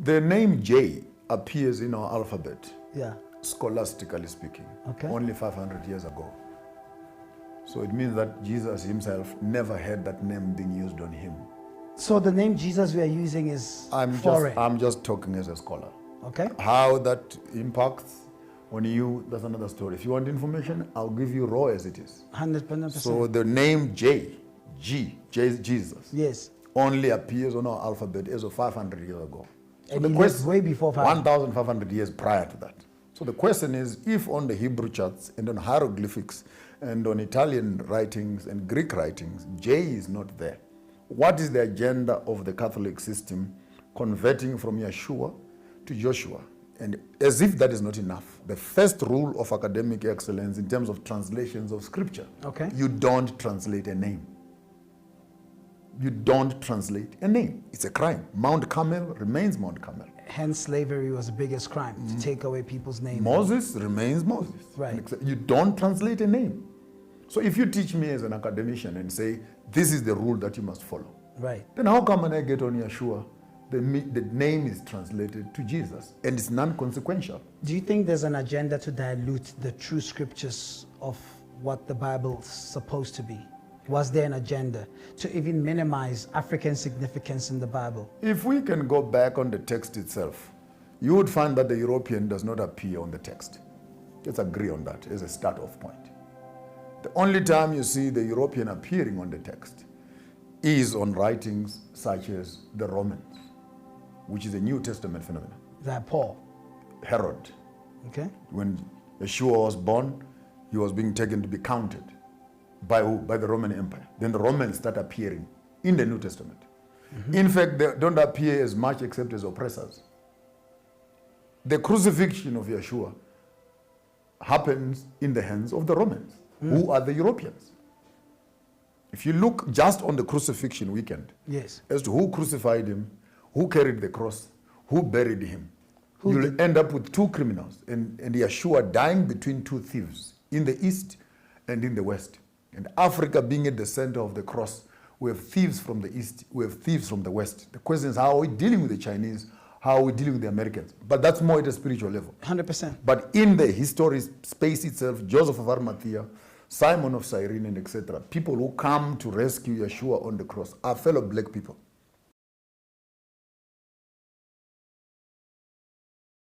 The name J appears in our alphabet, Yeah. scholastically speaking, Okay. only 500 years ago. So it means that Jesus himself never had that name being used on him. So the name Jesus we are using is I'm foreign. just talking as a scholar. Okay. How that impacts on you, that's another story. If you want information, I'll give you raw as it is. 100%. So the name J is Jesus, Yes. only appears on our alphabet as of 500 years ago. So And the he lived question, way before 500. 1,500 years prior to that. So the question is, if on the Hebrew charts and on hieroglyphics and on Italian writings and Greek writings, J is not there, what is the agenda of the Catholic system converting from Yeshua to Joshua? And as if that is not enough, the first rule of academic excellence in terms of translations of scripture, Okay. you don't translate a name. You don't translate a name. It's a crime. Mount Carmel remains Mount Carmel. Hence slavery was the biggest crime, to take away people's names. Moses remains Moses. Right. You don't translate a name. So if you teach me as an academician and say, this is the rule that you must follow, Right. then how come when I get on Yeshua, the name is translated to Jesus and it's non-consequential? Do you think there's an agenda to dilute the true scriptures of what the Bible's supposed to be? Was there an agenda to even minimize African significance in the Bible? If we can go back on the text itself, you would find that the European does not appear on the text. Let's agree on that as a start-off point. The only time you see the European appearing on the text is on writings such as the Romans, which is a New Testament phenomenon. That Paul. Herod, Okay. when Yeshua was born, he was being taken to be counted. By who? By the Roman Empire. Then the Romans start appearing in the New Testament. In fact, they don't appear as much except as oppressors. The crucifixion of Yeshua happens in the hands of the Romans, who are the Europeans. If you look just on the crucifixion weekend, Yes. as to who crucified him, who carried the cross, who buried him, Who you'll did- end up with two criminals and Yeshua dying between two thieves in the east and in the west. And Africa being at the center of the cross, we have thieves from the east, we have thieves from the west. The question is, how are we dealing with the Chinese? How are we dealing with the Americans? But that's more at a spiritual level. 100%. But in the history space itself, Joseph of Arimathea, Simon of Cyrene, and etc., people who come to rescue Yeshua on the cross are fellow black people.